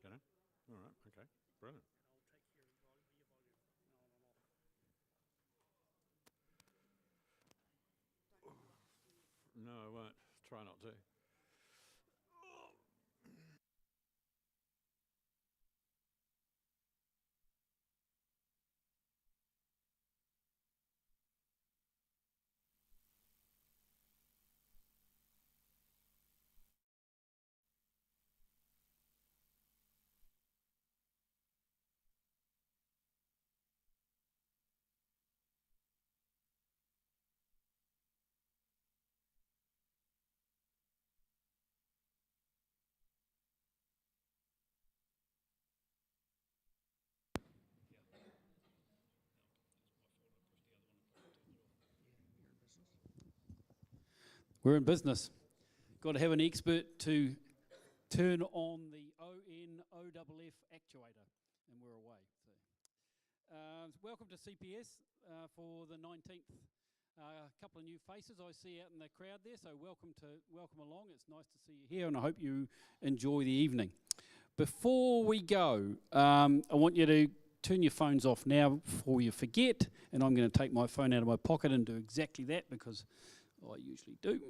can I? All right, okay, brilliant. No, I won't. Try not to. We're in business. Got to have an expert to turn on the ONOFF actuator, and we're away. So, welcome to CPS for the 19th. A couple of new faces I see out in the crowd there, so welcome along. It's nice to see you here, and I hope you enjoy the evening. Before we go, I want you to turn your phones off now before you forget, and I'm going to take my phone out of my pocket and do exactly that because I usually do.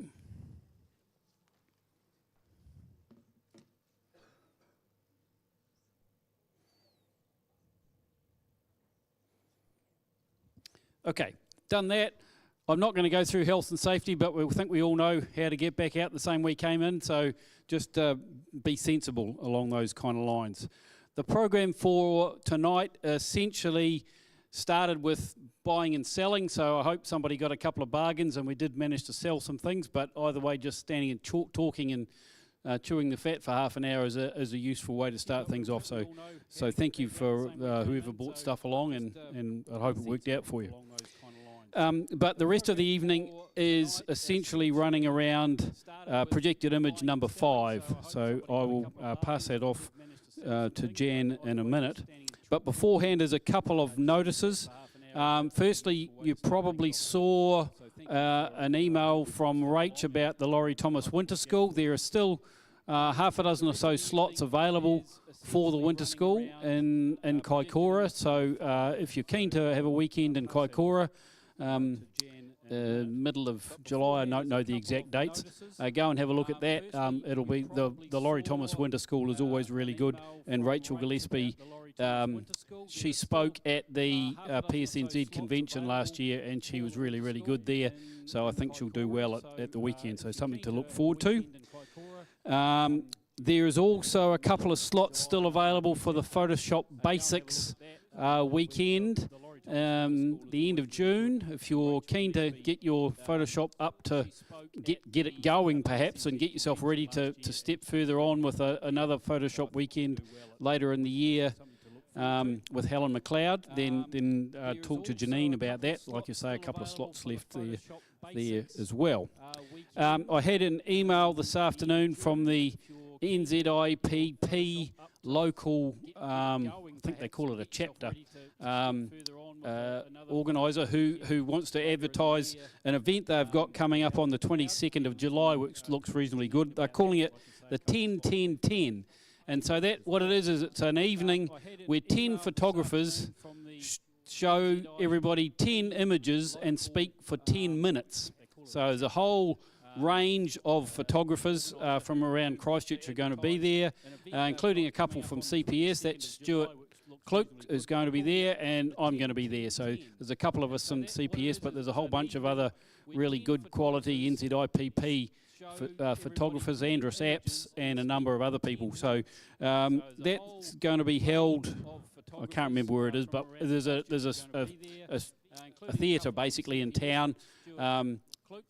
Okay, done that. I'm not going to go through health and safety, but we think we all know how to get back out the same way we came in, so just be sensible along those kind of lines. The program for tonight essentially started with buying and selling, so I hope somebody got a couple of bargains, and we did manage to sell some things, but either way, just standing and talking and chewing the fat for half an hour is a useful way to start things off. So thank you for whoever bought stuff along, and I hope it worked out for you. But the rest of the evening is essentially running around projected image number 5, so I will pass that off to Jan in a minute. But beforehand, there's a couple of notices. Firstly, you probably saw an email from Rach about the Laurie Thomas Winter School. There are still half a dozen or so slots available for the winter school in Kaikoura. So if you're keen to have a weekend in Kaikoura, middle of July, I don't know the exact dates, go and have a look at that. It'll be the Laurie Thomas Winter School is always really good, and Rachel Gillespie, she spoke at the PSNZ convention last year, and she was really, really good there, so I think she'll do well at the weekend, so something to look forward to. There is also a couple of slots still available for the Photoshop Basics weekend, the end of June. If you're keen to get your Photoshop up to get it going perhaps, and get yourself ready to step further on with another Photoshop weekend later in the year with Helen McLeod, then talk to Janine about that. Like you say, a couple of slots left there as well. I had an email this afternoon from the NZIPP local, I think they call it a chapter, organiser who wants to advertise an event they've got coming up on the 22nd of July, which looks reasonably good. They're calling it the 10-10-10. And so what it is it's an evening where 10 photographers show everybody 10 images and speak for 10 minutes. So there's a whole range of photographers from around Christchurch are going to be there, including a couple from CPS. That's Stuart Kluck is going to be there, and I'm going to be there. So there's a couple of us from CPS, but there's a whole bunch of other really good quality NZIPP photographers, Andrus Apps, and a number of other people. So that's going to be held, I can't remember where it is, but there's a theatre basically in town. I'm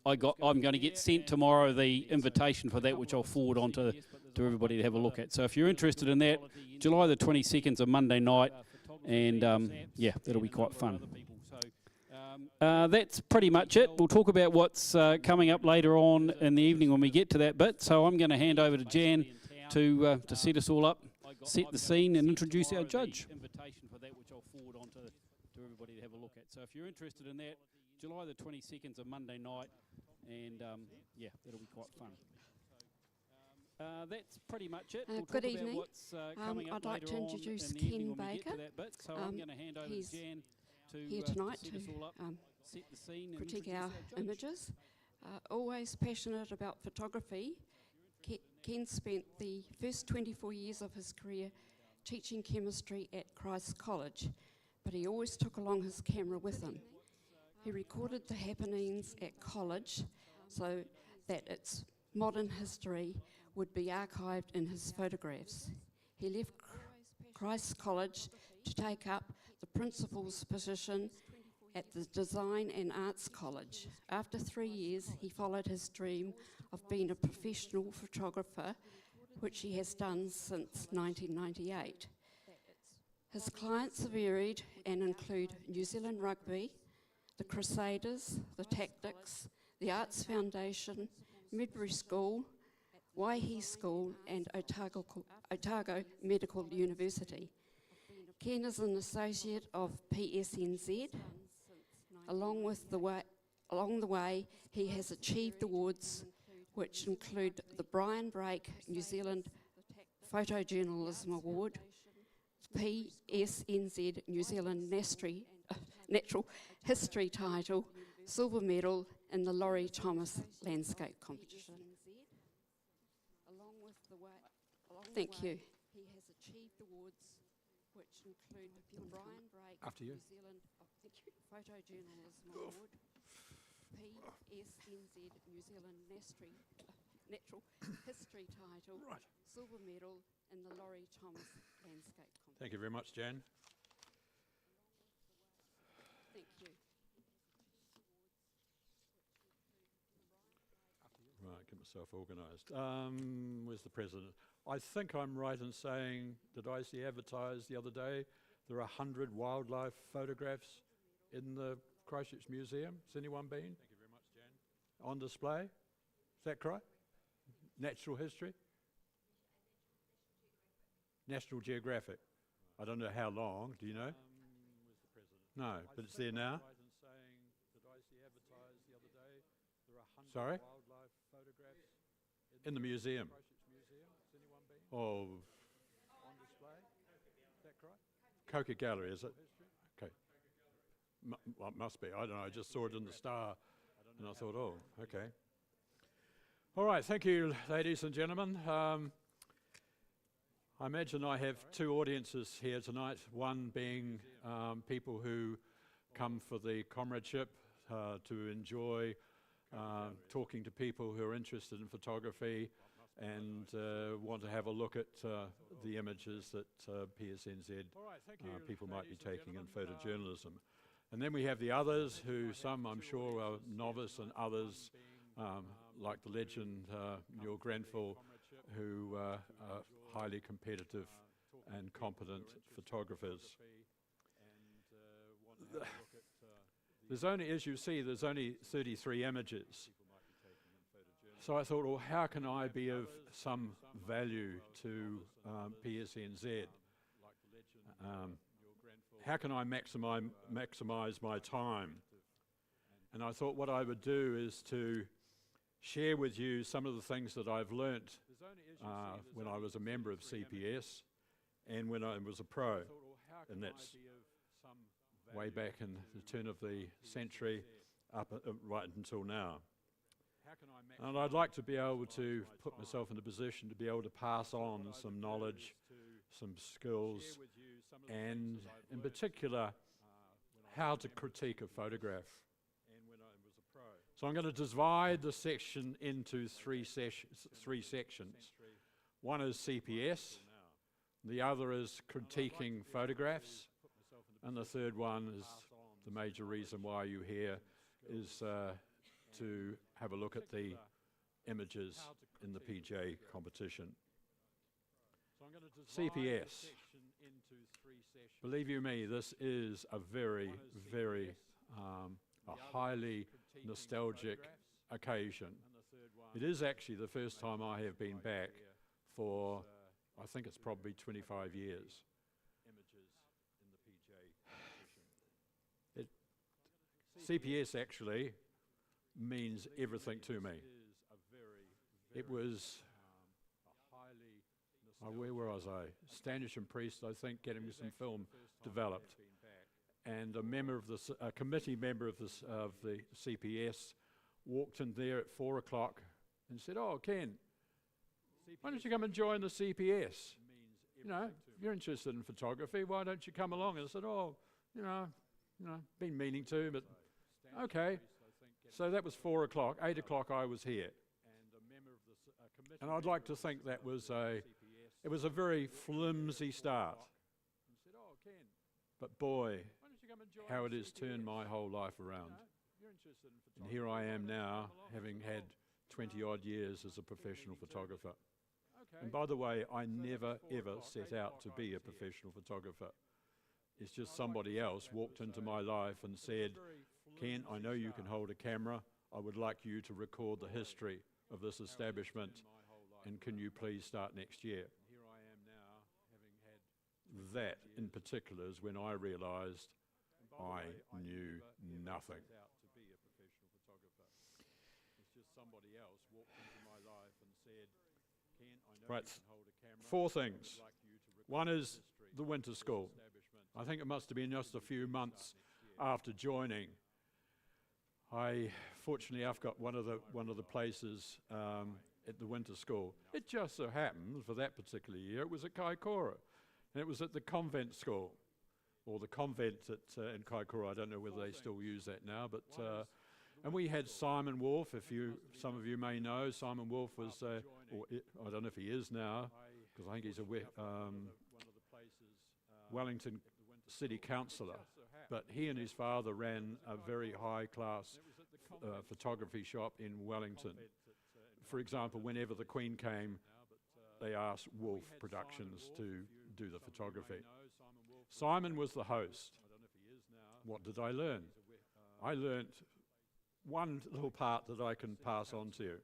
going to get sent tomorrow the invitation for that, which I'll forward on to everybody to have a look at. So if you're interested in that, July the 22nd is a Monday night, and yeah, that'll be quite fun. That's pretty much it. We'll talk about what's coming up later on in the evening when we get to that bit. So I'm going to hand over to Jan to set us all up, set the scene, and introduce our judge. Invitation for that, which I'll forward on to everybody to have a look at. So if you're interested in that, July the 22nd is a Monday night, and yeah, that'll be quite fun. That's pretty much it. Good We'll talk evening. about what's coming up I'd like later to on introduce in the evening Ken when we get to Baker. that bit. So I'm going to hand over to He's Jan here to tonight set to us all up, set the scene and critique introduce our judge. images. Always passionate about photography, Ken spent the first 24 years of his career teaching chemistry at Christchurch College, but he always took along his camera with him. He recorded the happenings at college so that its modern history would be archived in his photographs. He left Christchurch College to take up the principal's position at the Design and Arts College. After 3 years, he followed his dream of being a professional photographer, which he has done since 1998. His clients are varied and include New Zealand Rugby, the Crusaders, the Tactics, the Arts Foundation, Midbury School, Waihi School and Otago Medical University. Ken is an associate of PSNZ. Along the way, he has achieved awards which include the Brian Brake New Zealand Photojournalism Award, PSNZ New Zealand Natural History title, silver medal in the Laurie Thomas Landscape Competition. Thank you. He has achieved awards which include the Brian Brake After you. New Zealand Photojournalism Award, PSNZ New Zealand Natural History title, silver medal in the Laurie Thomas Landscape Competition. Thank you very much, Jan. Thank you. Right, get myself organised. Where's the president? I think I'm right in saying, did I see advertised the other day, there are 100 wildlife photographs in the Christchurch Museum. Has anyone been? Thank you very much, Jan. On display? Is that correct? Natural history? National Geographic. I don't know how long, do you know? Where's the president? No, but it's there now. Sorry? In the museum. Oh, on display? Is that correct? Coca Gallery, is it? Okay. Well, it must be. I don't know. I just saw it in the Star, and I thought, oh, okay. All right. Thank you, ladies and gentlemen. I imagine I have two audiences here tonight. One being people who come for the comradeship, to enjoy talking to people who are interested in photography and want to have a look at the images that PSNZ people might be taking in photojournalism. And then we have the others who, some I'm sure are novice, and others like the legend Neil Grenfell, who are highly competitive and competent photographers. There's only, as you see, there's only 33 images. So I thought, well, how can I be of some value to PSNZ? How can I maximize my time? And I thought what I would do is to share with you some of the things that I've learnt when I was a member of CPS and when I was a pro. And that's way back in the turn of the century up right until now. And I'd like to be able to put myself in a position to be able to pass on some knowledge, some skills, and in particular, how to critique a photograph. So I'm going to divide the section into three sections. One is CPS, the other is critiquing photographs, and the third one is the major reason why you're here, is to have a look at the images in the PJ competition. CPS. Believe you me, this is a very, very a highly nostalgic occasion. It is actually the first time I have been back for, I think it's probably 25 years. CPS actually means everything to me. It was where was I? Standish and Priest, I think, getting some film developed. And a committee member of the CPS walked in there at 4 o'clock and said, "Oh, Ken, why don't you come and join the CPS? You know, you're interested in photography, why don't you come along?" And I said, "Oh, you know, been meaning to, but okay." So that was 4 o'clock. 8 o'clock I was here. And I'd like to think that was it was a very flimsy start. But boy, how it has turned my whole life around. And here I am now, having had 20 odd years as a professional photographer. And by the way, I never ever set out to be a professional photographer. It's just somebody else walked into my life and said, "Ken, I know you can hold a camera. I would like you to record the history of this establishment, and can you please start next year?" That in particular is when I realized I knew nothing. Right, 4 things. One is the winter school. I think it must have been just a few months after joining. Fortunately, I've got one of the places at the winter school. It just so happened for that particular year it was at Kaikoura, and it was at the convent school, or the convent in Kaikoura. I don't know whether they still use that now, but and we had Simon Wolfe. Some of you may know, Simon Wolfe was, I don't know if he is now, because I think he's a Wellington City Councillor. But he and his father ran a very high-class photography shop in Wellington. For example, whenever the Queen came, they asked Wolfe Productions to do the photography. Simon was the host. What did I learn? I learnt one little part that I can pass on to you.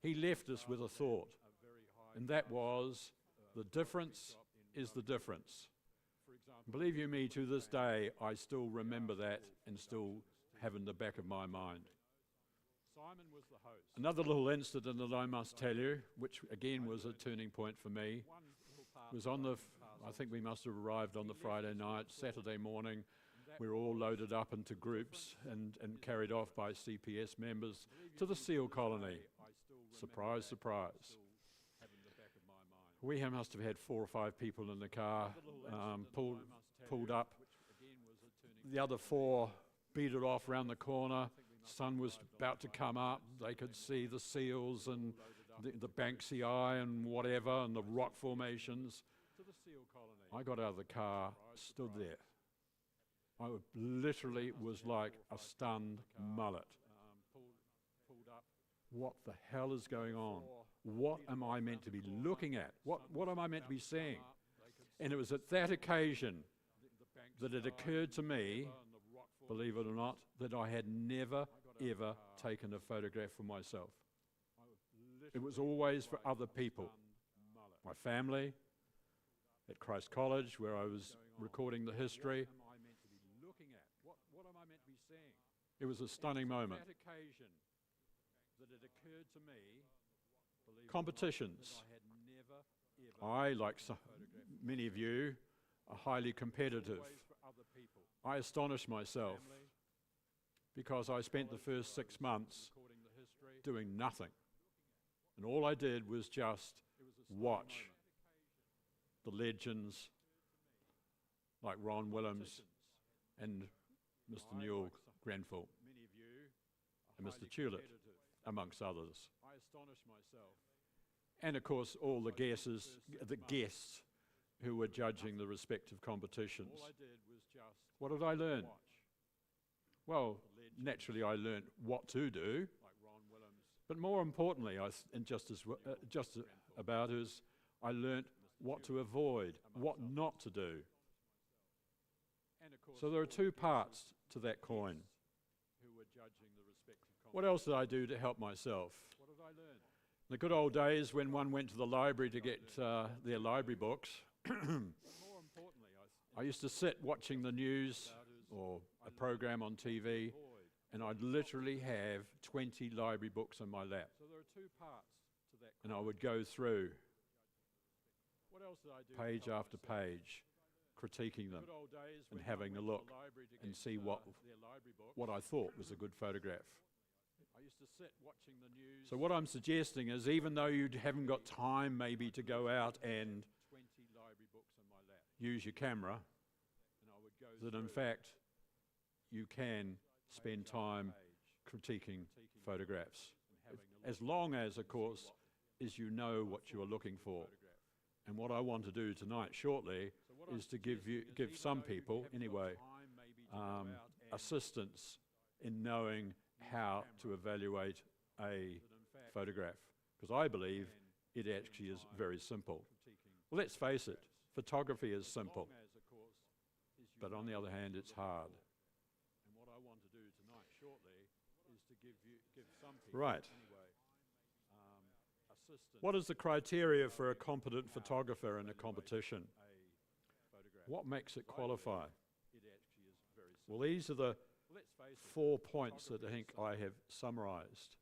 He left us with a thought, and that was, the difference is the difference. Believe you me, to this day, I still remember that and still have in the back of my mind. Another little incident that I must tell you, which again was a turning point for me, was I think we must have arrived on the Friday night. Saturday morning, we were all loaded up into groups and carried off by CPS members to the seal colony. Surprise, surprise. We must have had 4 or 5 people in the car, pulled up. The other 4 beat it off round the corner. Sun was about to come up. They could see the seals and the Banksy Eye and whatever, and the rock formations. I got out of the car, stood there. I literally was like a stunned mullet. What the hell is going on? What am I meant to be looking at? What am I meant to be seeing? And it was at that occasion that it occurred to me, believe it or not, that I had never, ever taken a photograph for myself. It was always for other people. My family, at Christ College, where I was recording the history. It was a stunning moment. Competitions. I, like many of you, are highly competitive. I astonish myself because I spent the first 6 months doing nothing. And all I did was just watch the legends like Ron Willems and Mr. Newell Grenfell and Mr. Tulip, amongst others. And of course all the guests who were judging the respective competitions. What did I learn? Well, naturally I learned what to do, but more importantly, I learned what to avoid, what not to do. So there are 2 parts to that coin. What else did I do to help myself? The good old days when one went to the library to get their library books, I used to sit watching the news or a program on TV, and I'd literally have 20 library books on my lap. And I would go through page after page, critiquing them and having a look and see what I thought was a good photograph. So what I'm suggesting is, even though you haven't got time maybe to go out and use your camera, that in fact you can spend time critiquing photographs, as long as, of course, as you know what you are looking for. And what I want to do tonight shortly is to give some people, anyway, assistance in knowing how to evaluate a photograph, because I believe it actually is very simple. Well, let's face it, photography is simple, but on the other hand, it's hard. Right. What is the criteria for a competent photographer in a competition? What makes it qualify? Well, these are the 4 points that I think I have summarised.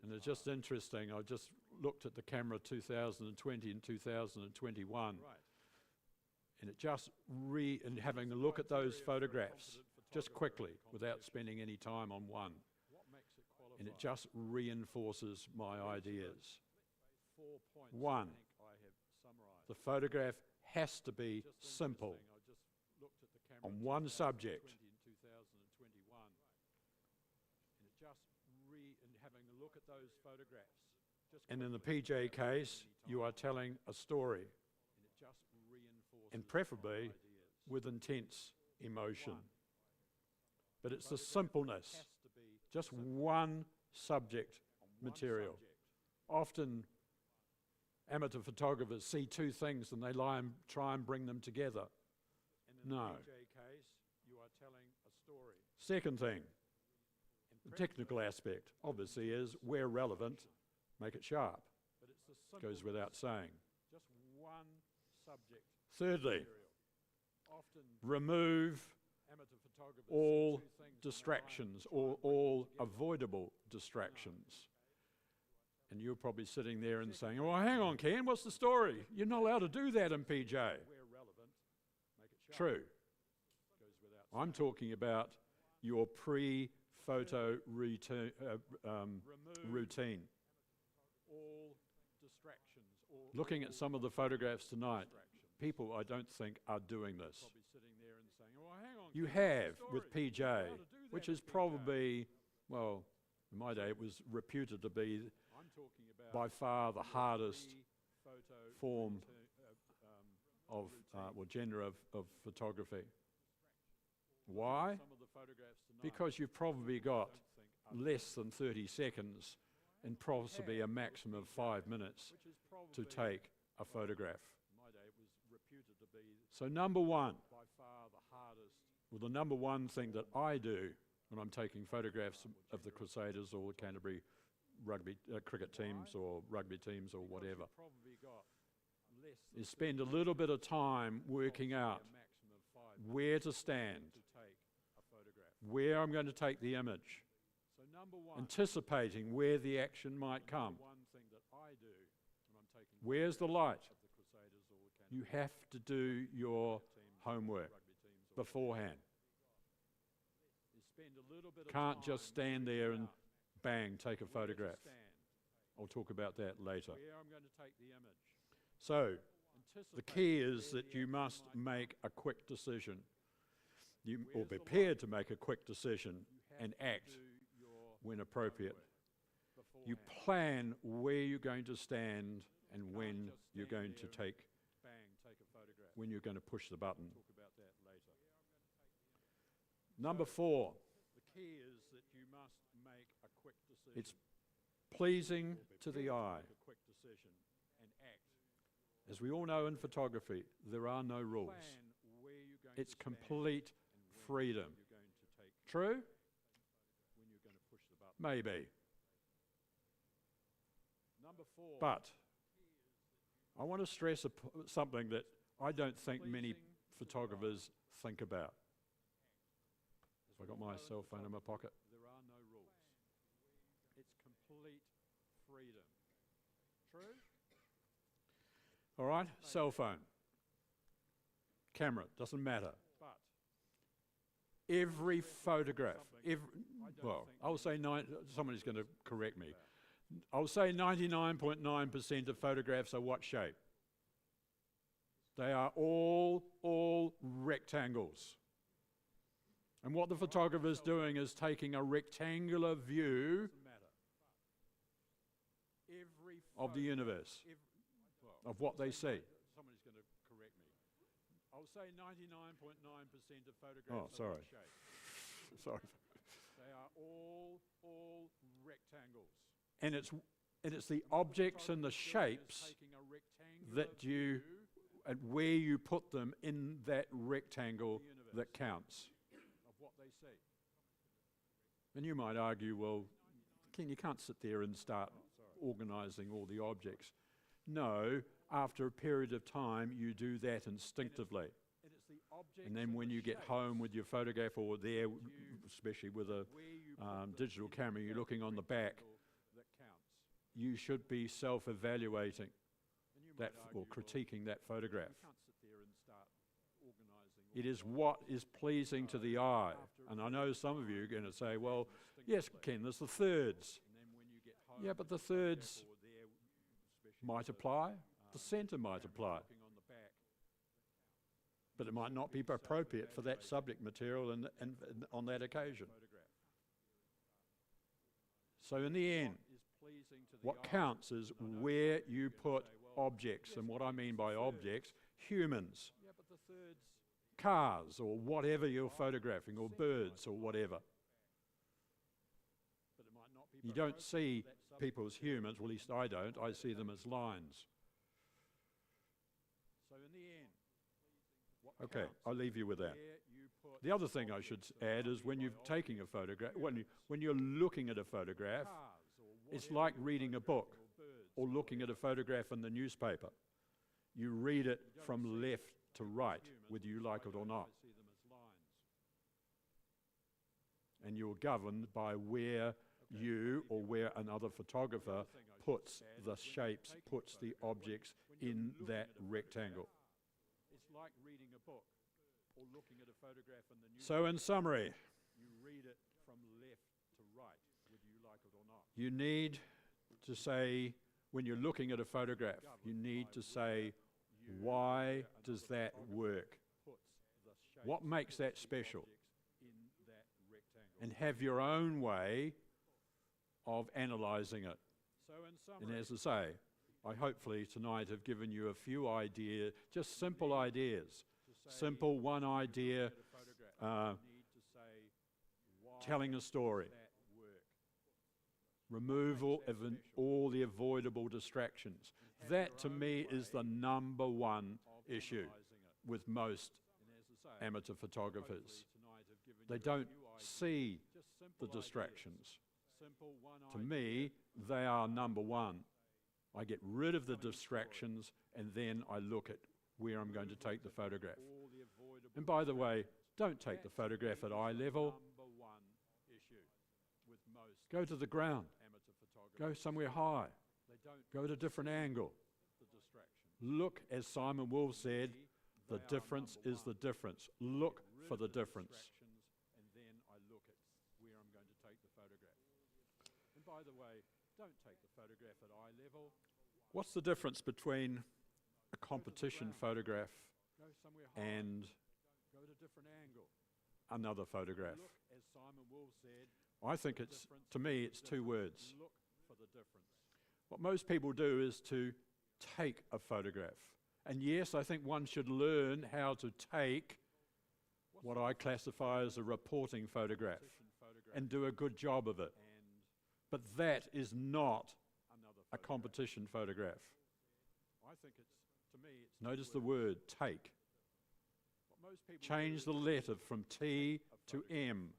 And it's just interesting, I just looked at the camera 2020 and 2021, and it just and having a look at those photographs, just quickly, without spending any time on one, and it just reinforces my ideas. 1, the photograph has to be simple, on one subject. And in the PJ case, you are telling a story, and preferably with intense emotion. But it's the simpleness, just one subject material. Often amateur photographers see 2 things and they try and bring them together. No. Second thing, the technical aspect, obviously, is where relevant, make it sharp. Goes without saying. Thirdly, remove all distractions, or all avoidable distractions. And you're probably sitting there and saying, well, hang on, Ken, what's the story? You're not allowed to do that in PJ. True. I'm talking about your pre-photo routine. Looking at some of the photographs tonight, people, I don't think, are doing this. You have with PJ, which is probably, well, in my day it was reputed to be by far the hardest form of, genre of photography. Why? Because you've probably got less than 30 seconds and possibly a maximum of 5 minutes to take a photograph. So number one, well, the number one thing that I do when I'm taking photographs of the Crusaders or the Canterbury rugby cricket teams or rugby teams or whatever, is spend a little bit of time working out where to stand, where I'm going to take the image, anticipating where the action might come. Where's the light? You have to do your homework beforehand. Can't just stand there and bang, take a photograph. I'll talk about that later. So, the key is that you must make a quick decision. You are prepared to make a quick decision and act when appropriate. You plan where you're going to stand and when you're going to when you're going to push the button. Number 4, it's pleasing to the eye. As we all know in photography, there are no rules. It's complete freedom. True? Maybe. But I want to stress something that I don't think many photographers think about. Have I got my cell phone in my pocket? There are no rules. It's complete freedom. True? All right? Cell phone. Camera, doesn't matter. Every photograph, well, I'll say somebody's going to correct me. I'll say 99.9% of photographs are what shape? They are all rectangles. And what the photographer's doing is taking a rectangular view of the universe, of what they see. Somebody's going to correct me. I'll say 99.9% of photographs are what shape. Sorry. They are all rectangles. And it's the objects and the shapes that you, and where you put them in that rectangle that counts. And you might argue, well, Ken, you can't sit there and start organising all the objects. No, after a period of time, you do that instinctively. And then when you get home with your photograph, or there, especially with a digital camera, you're looking on the back, you should be self-evaluating that or critiquing that photograph. It is what is pleasing to the eye. And I know some of you are going to say, well, yes, Ken, there's the thirds. Yeah, but the thirds might apply, the centre might apply. But it might not be appropriate for that subject material and on that occasion. So in the end, what counts is where you put objects, and what I mean by objects, humans, cars, or whatever you're photographing, or birds, or whatever. You don't see people as humans, well, at least I don't, I see them as lines. Okay, I'll leave you with that. The other thing I should add is when you're taking a photograph, when you're looking at a photograph, it's like reading a book or looking at a photograph in the newspaper. You read it from left to right, whether you like it or not. And you're governed by where you or where another photographer puts the shapes, puts the objects in that rectangle. It's like reading a book or looking at a photograph in the newspaper. So in summary, you read it from left to right, whether you like it or not. You need to say, when you're looking at a photograph, you need to say, why does that work? What makes that special? And have your own way of analysing it. And as I say, I hopefully tonight have given you a few ideas, just simple ideas. Simple one idea, telling a story. Removal of all the avoidable distractions. That to me is the number one issue with most amateur photographers. They don't see the distractions. To me, they are number one. I get rid of the distractions and then I look at where I'm going to take the photograph. And by the way, don't take the photograph at eye level. Go to the ground. Go somewhere high. Go at a different angle. Look, as Simon Wolf said, the difference is the difference. Look for the difference. And then I look at where I'm going to take the photograph. And by the way, don't take the photograph at eye level. What's the difference between a competition photograph and another photograph? I think it's, to me, it's two words. What most people do is to take a photograph. And yes, I think one should learn how to take what I classify as a reporting photograph and do a good job of it. But that is not a competition photograph. Notice the word, take. Change the letter from T to M.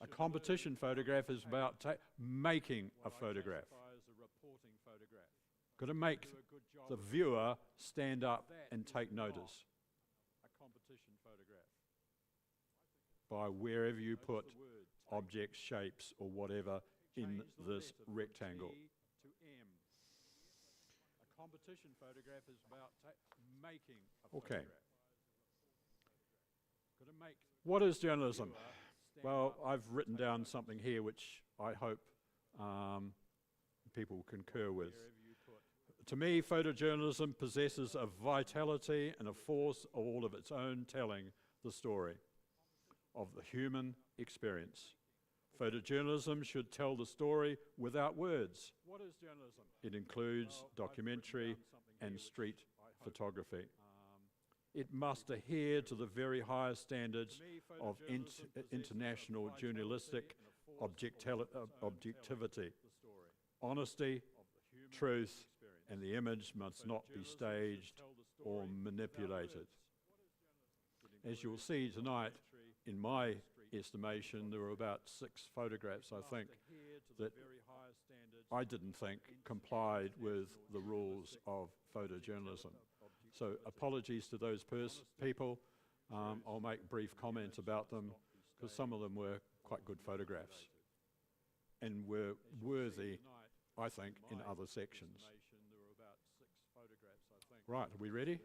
A competition photograph is about making a photograph. Got to make the viewer stand up and take notice by wherever you put objects, shapes, or whatever in this rectangle. competition photograph is about making a photograph. What is journalism? Well, I've written down something here which I hope people concur with. To me, photojournalism possesses a vitality and a force all of its own, telling the story of the human experience. Photojournalism should tell the story without words. What is journalism? It includes documentary and street photography. It must adhere to the very highest standards of international journalistic objectivity. Honesty, truth, and the image must not be staged or manipulated. As you'll see tonight, in my estimation, there were about 6 photographs, I think, that I didn't think complied with the rules of photojournalism. So apologies to those people. I'll make brief comments about them because some of them were quite good photographs and were worthy, I think, in other sections. Right, are we ready?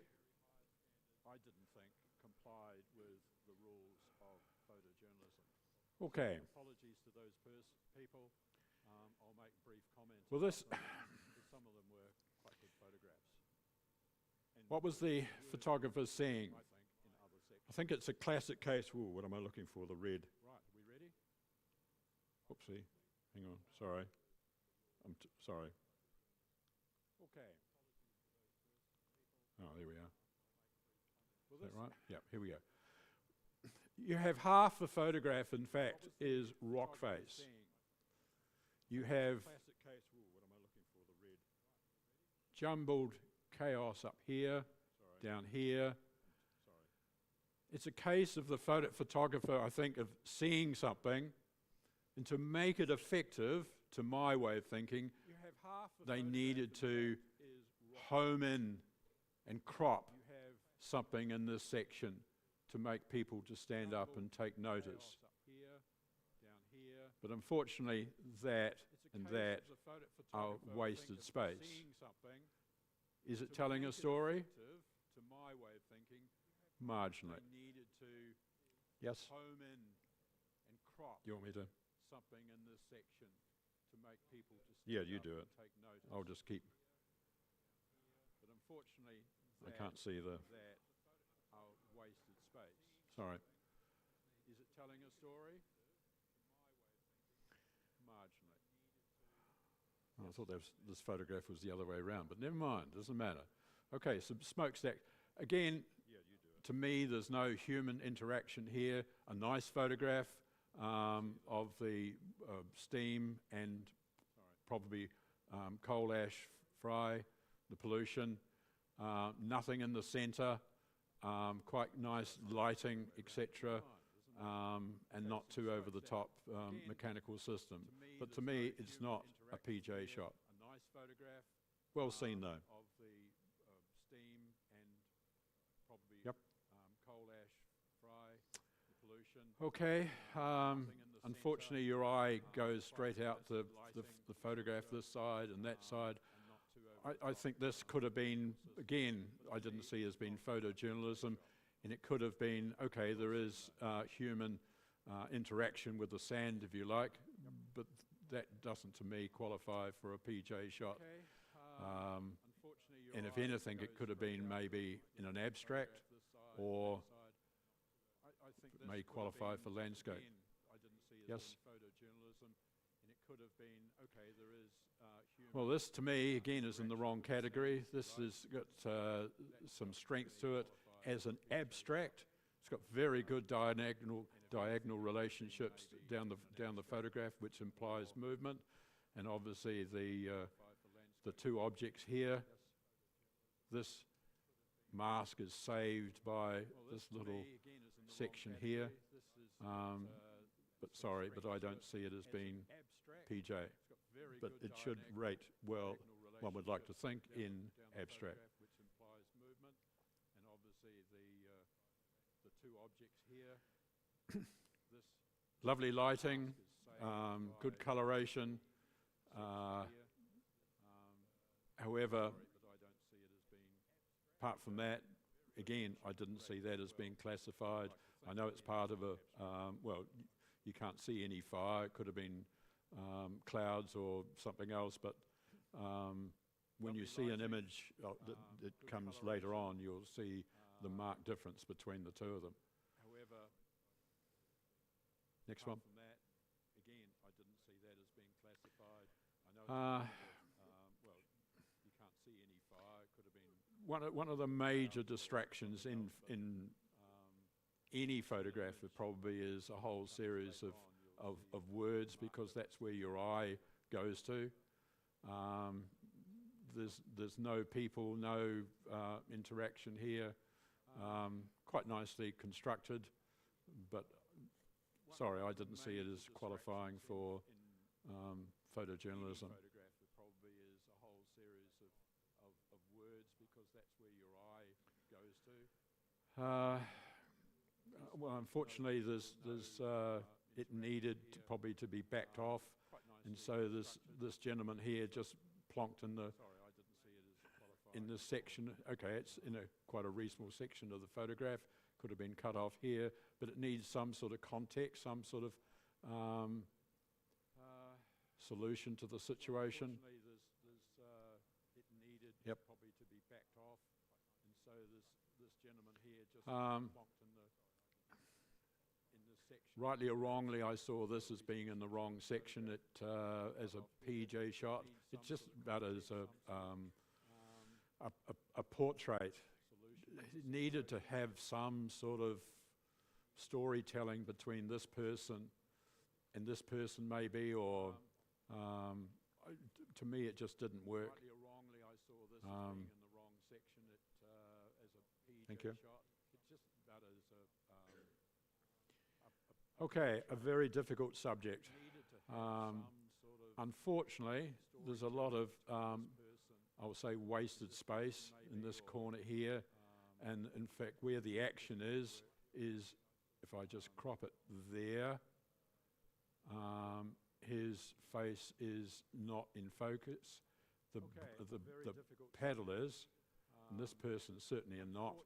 I didn't think complied with the rules of photojournalism. Okay. Apologies to those people. I'll make brief comments. Well, some of them were quite good photographs. What was the photographer seeing? I think it's a classic case. Ooh, what am I looking for? The red. Right, are we ready? Oopsie. Hang on. Sorry. Sorry. Okay. Oh, there we are. Is that right? Yeah, here we go. You have half the photograph, in fact, is rock face. You have jumbled chaos up here, down here. It's a case of the photographer, I think, of seeing something, and to make it effective, to my way of thinking, they needed to home in and crop something in this section to make people to stand up and take notice. But unfortunately, that and that are wasted space. Is it telling a story? Marginally. Yes? You want me to? Something in this section to make people to stand you do it. Take notice. I'll just keep. But unfortunately, I can't see the wasted space. Sorry. Is it telling a story? Marginally. I thought this photograph was the other way around, but never mind, doesn't matter. Okay, so smokestack. Again, to me, there's no human interaction here. A nice photograph of the steam and probably coal ash fry, the pollution. Nothing in the centre. Quite nice lighting, etc., and not too over the top mechanical system. But to me, it's not a PJ shot. A nice photograph. Well seen, though. Of the steam and probably coal ash fry, the pollution. Okay. Unfortunately, your eye goes straight out the photograph this side and that side. I think this could have been, again, I didn't see as being photojournalism, and it could have been, okay, there is human interaction with the sand, if you like, but that doesn't, to me, qualify for a PJ shot. And if anything, it could have been maybe in an abstract, or it may qualify for landscape. Yes? Well, this to me, again, is in the wrong category. This has got some strength to it as an abstract. It's got very good diagonal relationships down the photograph, which implies movement. And obviously the two objects here, this mask is saved by this little section here. But sorry, but I don't see it as being PJ. But it should rate well, one would like to think, in abstract. Which implies movement, and obviously the two objects here. Lovely lighting, good coloration. However, apart from that, again, I didn't see that as being classified. I know it's part of a, well, you can't see any fire. It could have been clouds or something else, but when you see an image that comes later on, you'll see the marked difference between the two of them. However, next one. From that, again, I didn't see that as being classified. I know well, you can't see any fire. It could have been one of the major distractions in any photograph. It probably is a whole series of words, because that's where your eye goes to. There's no people, no interaction here. Quite nicely constructed, but sorry, I didn't see it as qualifying for photojournalism. It probably is a whole series of words, because that's where your eye goes to. Well, unfortunately, it needed probably to be backed off, and so this gentleman here just plonked in this section. Okay, it's in quite a reasonable section of the photograph. Could have been cut off here, but it needs some sort of context, some sort of solution to the situation. It needed probably to be backed off, and so this gentleman here just plonked in this section. Rightly or wrongly, I saw this as being in the wrong section. It as a PJ shot. It's just about as a portrait. It needed to have some sort of storytelling between this person and this person, maybe, or to me it just didn't work. Rightly or wrongly, I saw this as being in the wrong section. It as a PJ Thank you. Shot. It's just about as okay, a very difficult subject. Unfortunately, there's a lot of I will say wasted space in this corner here, and in fact where the action is if I just crop it there, his face is not in focus. The paddle is, and this person certainly are not.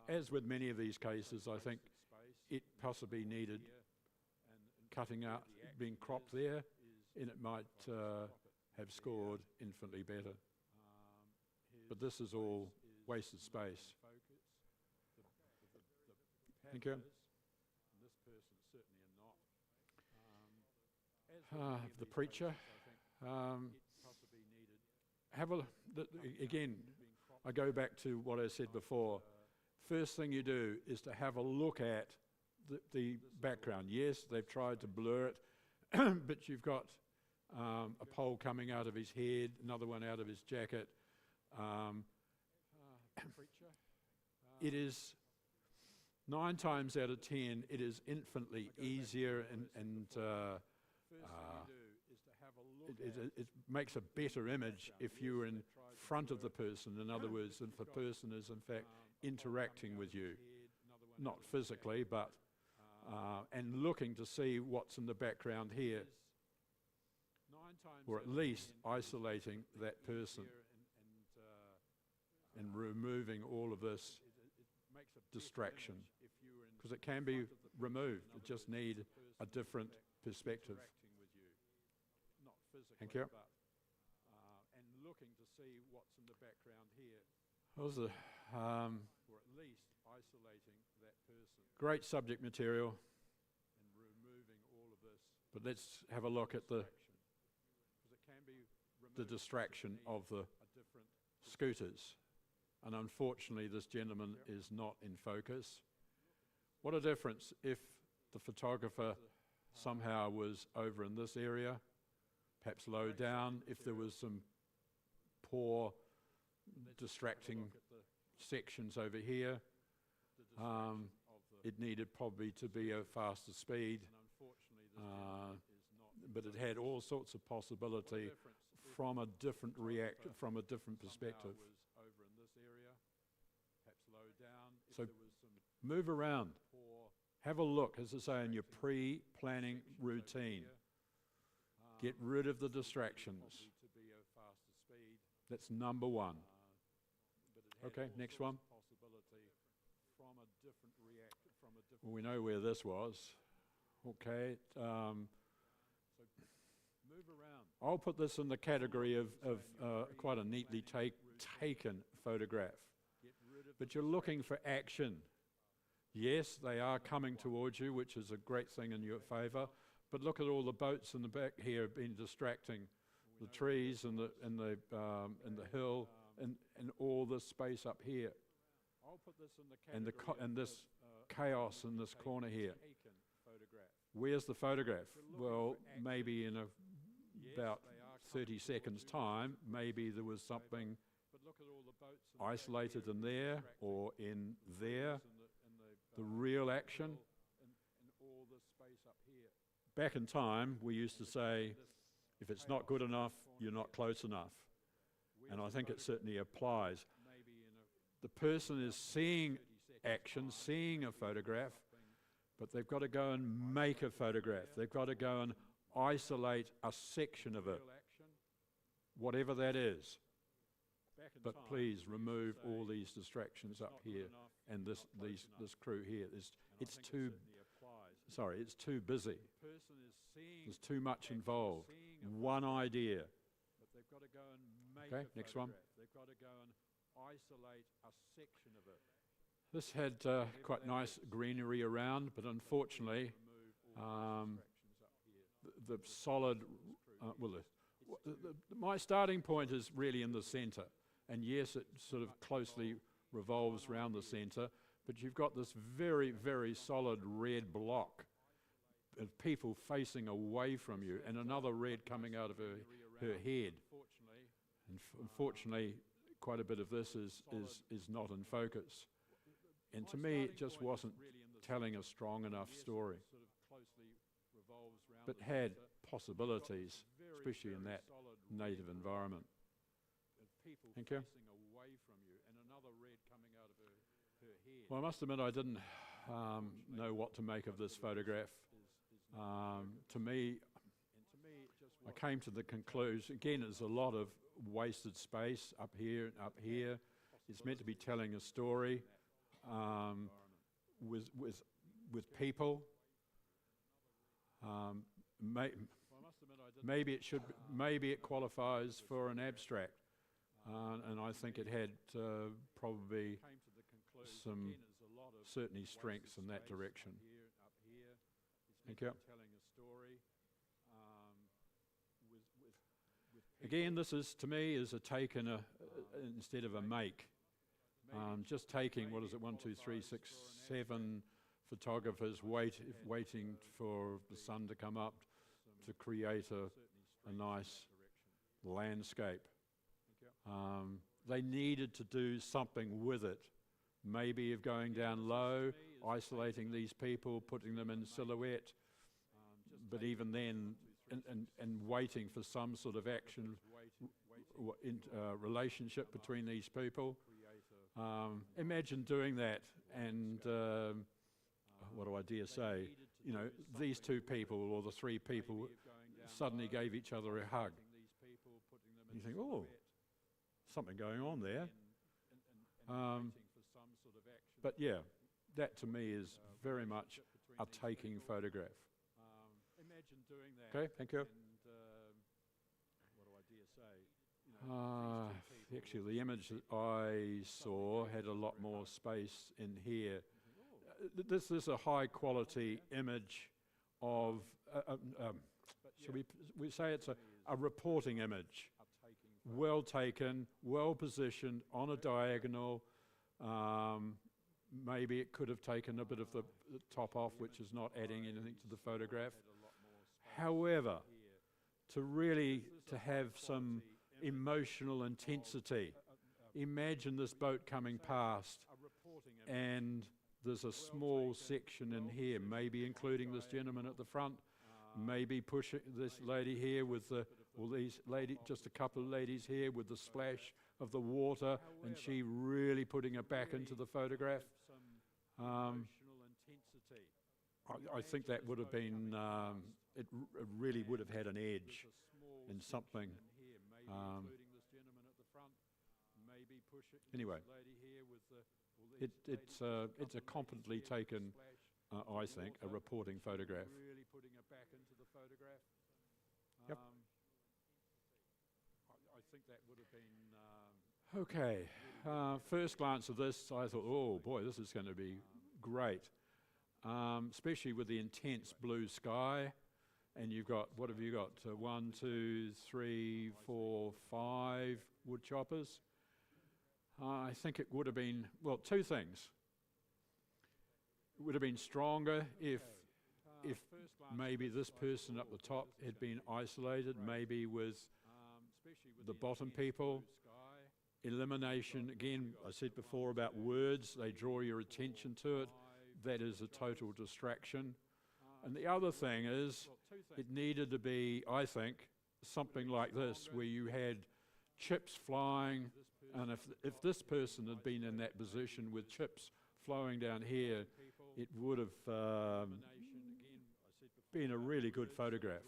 As with many of these cases, I think it possibly needed cutting out, being cropped there, and it might have scored infinitely better. But this is all wasted space. Thank you. The preacher. Have a again. I go back to what I said before. First thing you do is to have a look at the background. Yes, they've tried to blur it, but you've got a pole coming out of his head, another one out of his jacket. It is 9 times out of 10, it is infinitely easier and it makes a better image if you're in front of the person. In other words, if the person is in fact interacting with you, not physically, but and looking to see what's in the background here, or at least isolating that person and removing all of this distraction, because it can be removed. It just need a different perspective. Thank you. And looking to see what's in the background here. That was or at least isolating that person. Great subject material. And removing all of this. But let's have a look at the distraction of the scooters. And unfortunately, this gentleman is not in focus. What a difference if the photographer somehow was over in this area, perhaps low down, if there was some poor distracting sections over here. It needed probably to be a faster speed, but it had all sorts of possibility from a different from a different perspective. So move around, have a look, as I say, in your pre-planning routine. Get rid of the distractions. That's number one. Okay, next one. Well, we know where this was. Okay. I'll put this in the category of quite a neatly taken photograph. But you're looking for action. Yes, they are coming towards you, which is a great thing in your favour. But look at all the boats in the back here being distracting, the trees and the hill and all this space up here, and this chaos in this corner here. Where's the photograph? Well, maybe in about 30 seconds' time, maybe there was something isolated in there or in there. The real action. Back in time, we used to say, if it's not good enough, you're not close enough. And I think it certainly applies. The person is seeing action, seeing a photograph, but they've got to go and make a photograph. They've got to go and isolate a section of it, whatever that is. But please remove all these distractions up here and this crew here. It's too busy. There's too much involved. One idea. Okay, next one. This had quite nice greenery around, but unfortunately, the solid. My starting point is really in the centre, and yes, it sort of closely revolves around the centre. But you've got this very, very solid red block of people facing away from you, and another red coming out of her head. And unfortunately, quite a bit of this is not in focus. And to me, it just wasn't telling a strong enough story, but had possibilities, especially in that native environment. Thank you. Well, I must admit I didn't know what to make of this photograph. To me, I came to the conclusion, again, there's a lot of wasted space up here and up here. It's meant to be telling a story with people. Maybe it qualifies for an abstract, and I think it had probably some certainly strengths in that direction. Thank you. Again, this is, to me, is a take and instead of a make. Just taking, what is it, 1, 2, 3, 6, 7 photographers waiting for the sun to come up to create a nice landscape. They needed to do something with it. Maybe of going down low, isolating these people, putting them in silhouette, but even then, and waiting for some sort of action, relationship between these people. Imagine doing that, and what do I dare say? You know, these two people or the three people suddenly gave each other a hug. And you think, oh, something going on there. But yeah, that to me is very much a taking photograph. Okay, thank you. Actually, the image that I saw had a lot more space in here. This is a high quality image of, shall we say it's a reporting image. Well taken, well positioned, on a diagonal. Maybe it could have taken a bit of the top off, which is not adding anything to the photograph. However, to have some emotional intensity, imagine this boat coming past and there's a small section in here, maybe including this gentleman at the front, maybe pushing this lady here with just a couple of ladies here with the splash of the water, and she really putting it back into the photograph. I think that would have been, it really would have had an edge in something. Anyway, it's a competently taken, I think, a reporting photograph. Yep. I think that would have been... Okay, first glance of this, I thought, oh boy, this is going to be great. Especially with the intense blue sky. And you've got, what have you got? 1, 2, 3, 4, 5 wood choppers. I think it would have been, well, two things. It would have been stronger if maybe this person up the top had been isolated, maybe with the bottom people. Elimination, again, I said before about words, they draw your attention to it. That is a total distraction. And the other thing is, it needed to be, I think, something like this, where you had chips flying, and if this person had been in that position with chips flowing down here, it would have been a really good photograph.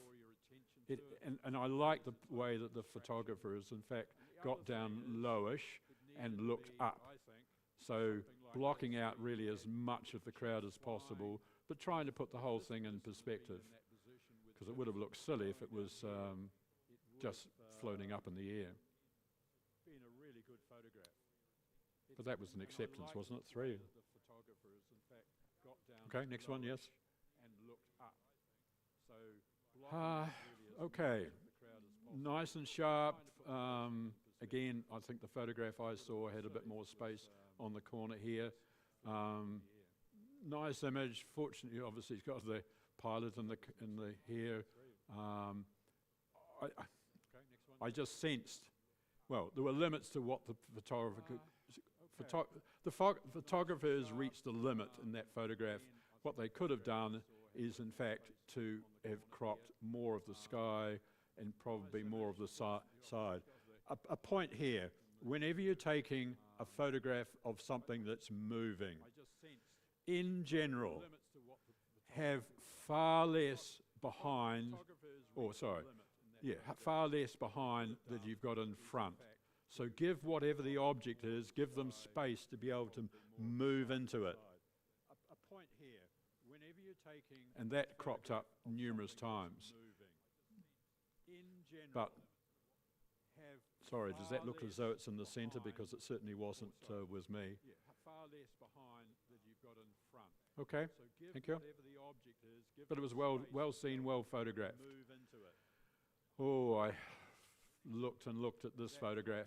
And I like the way that the photographer has, in fact, got down lowish and looked up. So blocking out really as much of the crowd as possible, but trying to put the whole thing in perspective, because it would have looked silly if it was just floating up in the air. But that was an acceptance, wasn't it? 3. Okay, next one, yes. Okay, nice and sharp. Again, I think the photograph I saw had a bit more space on the corner here. Nice image. Fortunately, obviously, it's got the pilot in the here. I just sensed. Well, there were limits to what the photographer could. Photographers reached the limit in that photograph. What they could have done is, in fact, to have cropped more of the sky and probably more of the side. A point here: whenever you're taking a photograph of something that's moving, in general, have far less behind, far less behind than you've got in front. So give whatever the object is, give them space to be able to move into it. And that cropped up numerous times. But, sorry, does that look as though it's in the centre? Because it certainly wasn't with me. Okay, thank you. But it was well seen, well photographed. Oh, I looked and looked at this photograph.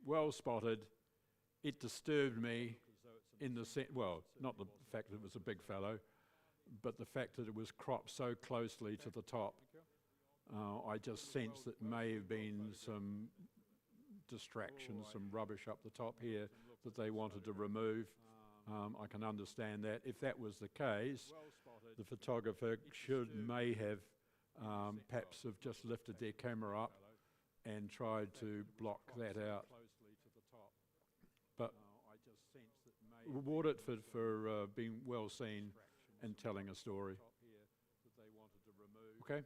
Well spotted. It disturbed me in the well, not the fact that it was a big fellow, but the fact that it was cropped so closely to the top. I just sensed that may have been some distraction, some rubbish up the top here that they wanted to remove. I can understand that. If that was the case, the photographer may have perhaps have just lifted their camera up and tried to block that out. But reward it for being well seen and telling a story. Okay?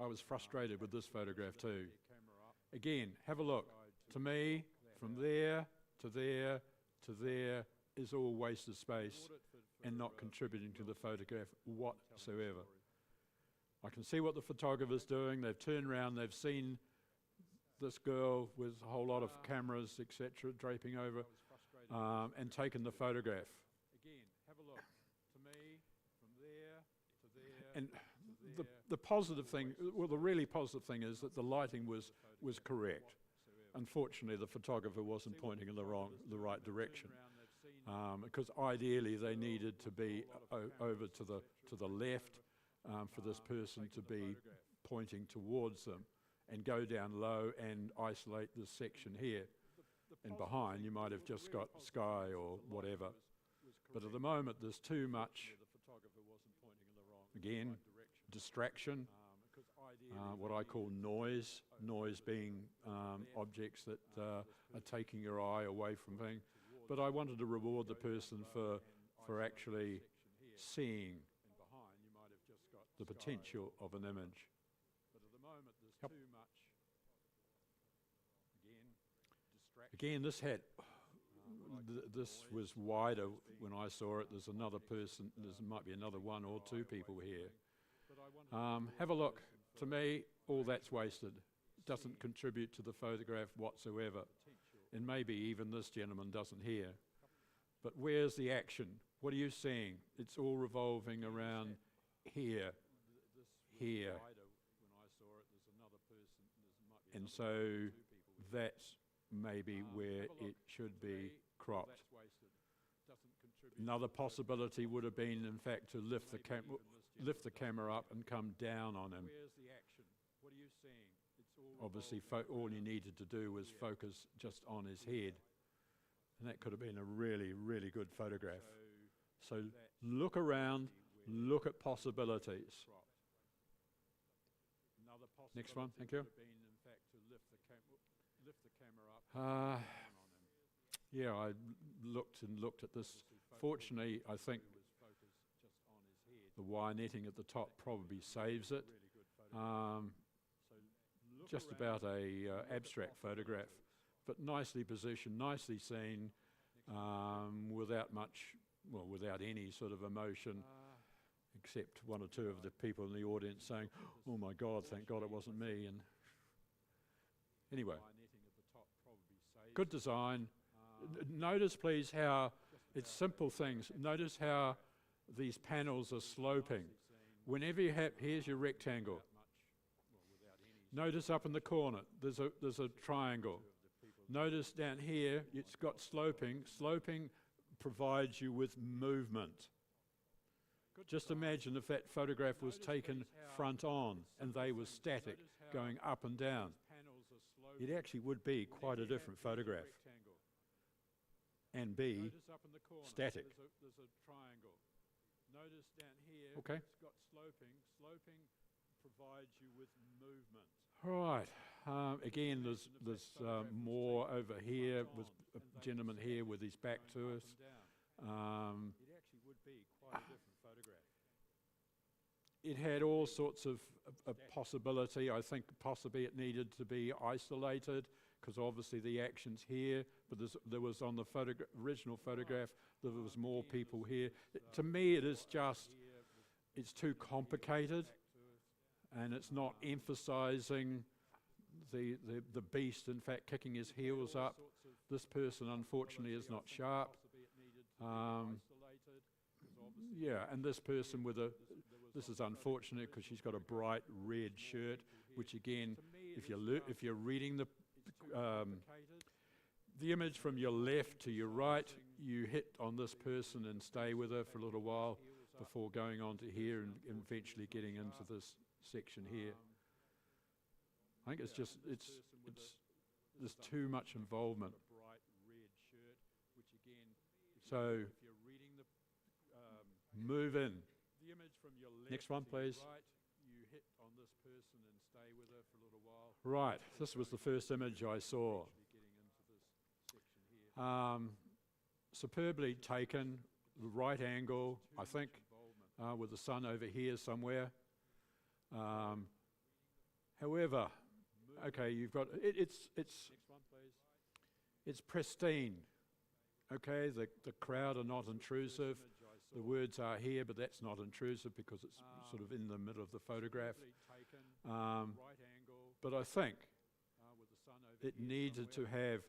I was frustrated with this photograph too. Again, have a look. To me, from there to there to there is all wasted space and not contributing to the photograph whatsoever. I can see what the photographer's doing. They've turned around, they've seen this girl with a whole lot of cameras, etc., draping over, and taken the photograph. And the positive thing, well, the really positive thing is that the lighting was correct. Unfortunately, the photographer wasn't pointing in the right direction, because ideally they needed to be over to the left for this person to be pointing towards them, and go down low and isolate this section here. And behind you might have just got sky or whatever. But at the moment there's too much, again, distraction, what I call noise being objects that are taking your eye away from things. But I wanted to reward the person for actually seeing the potential of an image. But at the moment, there's too much. Again, this hat, this was wider when I saw it. There's another person, there might be another one or two people here. Have a look. To me, all that's wasted. Doesn't contribute to the photograph whatsoever. And maybe even this gentleman doesn't here. But where's the action? What are you seeing? It's all revolving around here, here. And so that's maybe where it should be cropped. Another possibility would have been, in fact, to lift the camera up and come down on him. Obviously, all you needed to do was focus just on his head. And that could have been a really, really good photograph. So look around, look at possibilities. Next one, thank you. Yeah, I looked at this. Fortunately, I think the wire netting at the top probably saves it. Just about a abstract photograph, but nicely positioned, nicely seen, without any sort of emotion, except one or two of the people in the audience saying, "Oh my God, thank God it wasn't me." And anyway, good design. Notice, please, how it's simple things. Notice how these panels are sloping. Whenever you have, here's your rectangle. Notice up in the corner, there's a triangle. Notice down here, it's got sloping. Sloping provides you with movement. Just imagine if that photograph was taken front on and they were static, going up and down. It actually would be quite a different photograph. And be static. Okay. Provides you with movement. Right. Again, there's more over here with a gentleman here with his back to us. It actually would be quite a different photograph. It had all sorts of possibility. I think possibly it needed to be isolated because obviously the action's here, but there was on the original photograph, there was more people here. To me, it is just, it's too complicated. And it's not emphasizing the beast, in fact, kicking his heels up. This person, unfortunately, is not sharp. Yeah, and this person this is unfortunate because she's got a bright red shirt, which again, if you're reading the image from your left to your right, you hit on this person and stay with her for a little while before going on to here and eventually getting into this section here. I think there's too much involvement. So move in. Next one, please. Right, this was the first image I saw. Superbly taken, the right angle, I think, with the sun over here somewhere. However, okay, you've got it's pristine. Okay, the crowd are not intrusive. The words are here, but that's not intrusive because it's sort of in the middle of the photograph. But I think it needed to have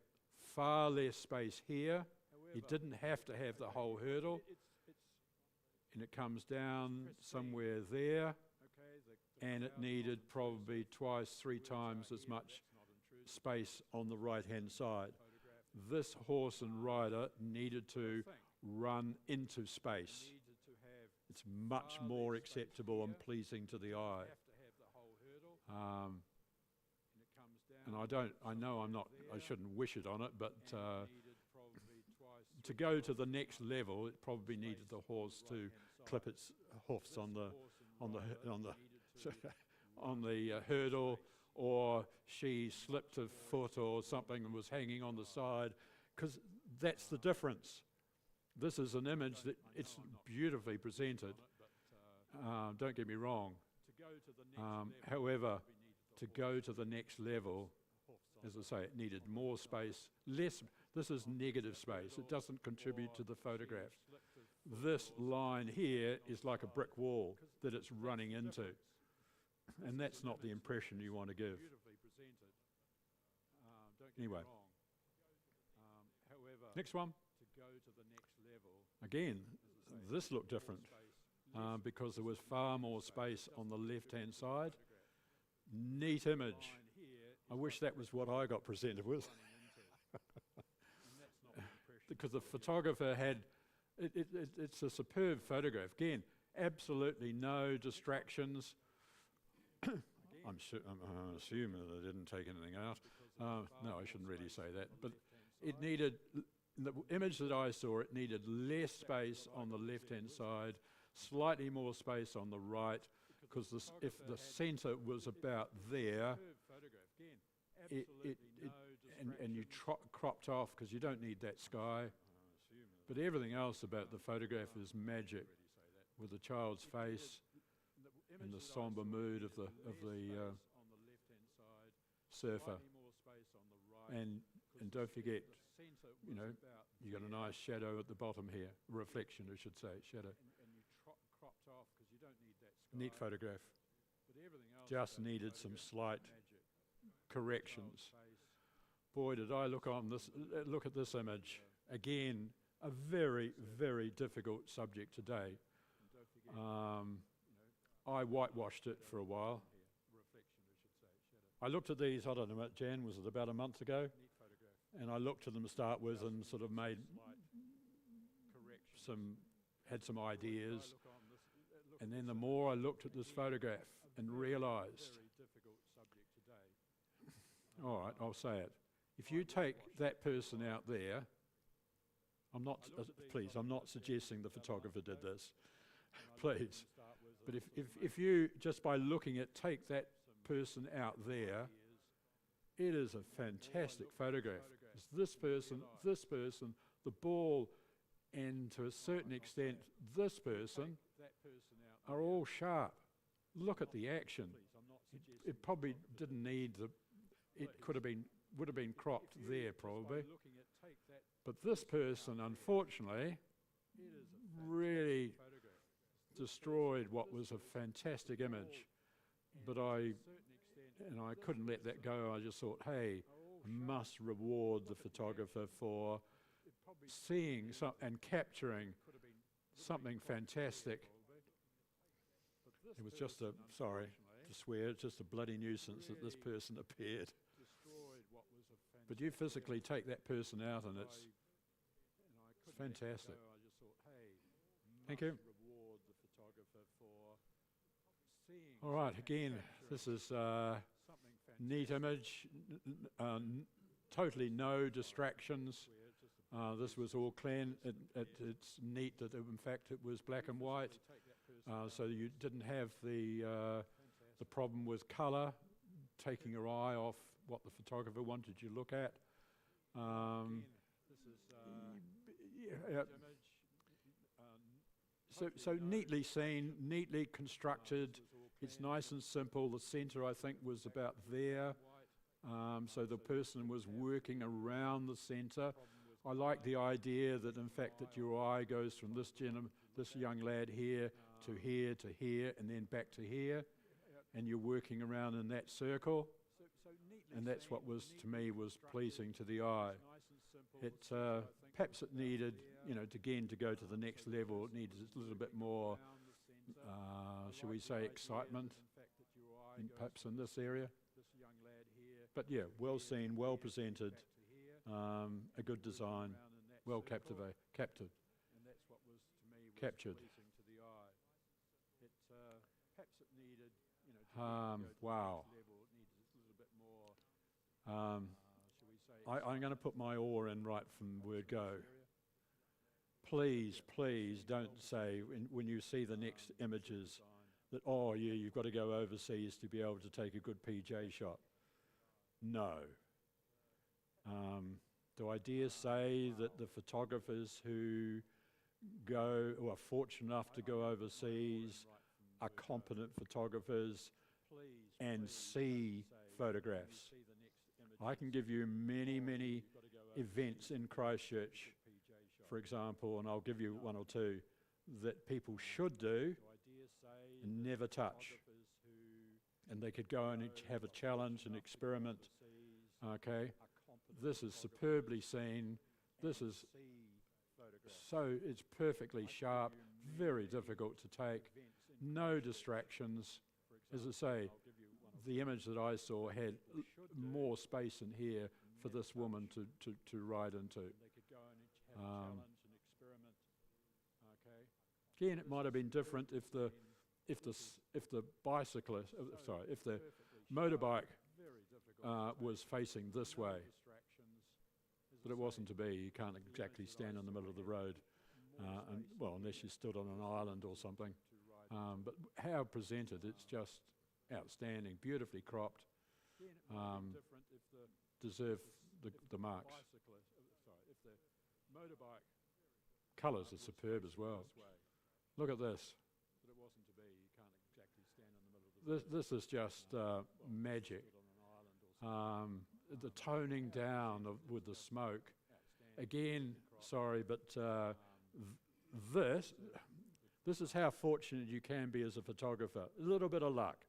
far less space here. It didn't have to have the whole hurdle, and it comes down somewhere there. And it needed probably twice, 3 times as much space on the right-hand side. This horse and rider needed to run into space. It's much more acceptable and pleasing to the eye. And I shouldn't wish it on it, but to go to the next level, it probably needed the horse to clip its hoofs on the hurdle, or she slipped a foot or something and was hanging on the side, because that's the difference. This is an image that it's beautifully presented, don't get me wrong. However, to go to the next level, as I say, it needed more space, less. This is negative space. It doesn't contribute to the photograph. This line here is like a brick wall that it's running into. And that's not the impression you want to give. Anyway. Next one. Again, this looked different because there was far more space on the left-hand side. Neat image. I wish that was what I got presented with. Because the photographer had, it's a superb photograph. Again, absolutely no distractions. I'm assuming that they didn't take anything out. No, I shouldn't really say that. But it needed, the image that I saw, it needed less space on the left-hand side, slightly more space on the right, because if the centre was about there, and you cropped off, because you don't need that sky. But everything else about the photograph is magic, with the child's face and the sombre mood of the surfer. And don't forget, you know, you got a nice shadow at the bottom here, reflection, I should say, shadow. Neat photograph. Just needed some slight corrections. Boy, did I look at this image. Again, a very, very difficult subject today. I whitewashed it for a while. I looked at these, I don't know, Jan, was it about a month ago? And I looked at them to start with and sort of had some ideas. And then the more I looked at this photograph and realised, all right, I'll say it. If you take that person out there, please, I'm not suggesting the photographer did this, please. But if you, just by looking at, take that person out there, it is a fantastic photograph. It's this person, the ball, and to a certain extent, this person are all sharp. Look at the action. It probably didn't need it would have been cropped there probably. But this person, unfortunately, really destroyed what was a fantastic image. But I couldn't let that go. I just thought, hey, I must reward the photographer for seeing and capturing something fantastic. It was just sorry to swear, it's just a bloody nuisance that this person appeared. But you physically take that person out and it's fantastic. Thank you. All right, again, this is a neat image, totally no distractions. This was all clean. It's neat that in fact it was black and white, so you didn't have the problem with colour, taking your eye off what the photographer wanted you to look at. So neatly seen, neatly constructed. It's nice and simple. The centre, I think, was about there. So the person was working around the centre. I like the idea that, in fact, that your eye goes from this young lad here, and then back to here, and you're working around in that circle. And that's what was, to me, was pleasing to the eye. Perhaps it needed, to go to the next level, it needed a little bit more, shall we say, excitement, perhaps in this area. But yeah, well seen, well presented, a good design, well captured. Wow. I'm going to put my oar in right from word go. Please don't say when you see the next images that, oh yeah, you've got to go overseas to be able to take a good PJ shot. No. Do I dare say that the photographers who are fortunate enough to go overseas are competent photographers and see photographs. I can give you many, many events in Christchurch, for example, and I'll give you one or two that people should do and never touch. And they could go and have a challenge and experiment. Okay, this is superbly seen. This is it's perfectly sharp, very difficult to take, no distractions. As I say, the image that I saw had more space in here for this woman to ride into. Again, it might have been different if the bicyclist, if the motorbike was facing this way, but it wasn't to be. You can't exactly stand in the middle of the road, unless you stood on an island or something. But how presented, it's just outstanding, beautifully cropped, deserve the marks. Colours are superb as well. Look at this. This is just magic. The toning down with the smoke. Again, sorry, but this is how fortunate you can be as a photographer. A little bit of luck.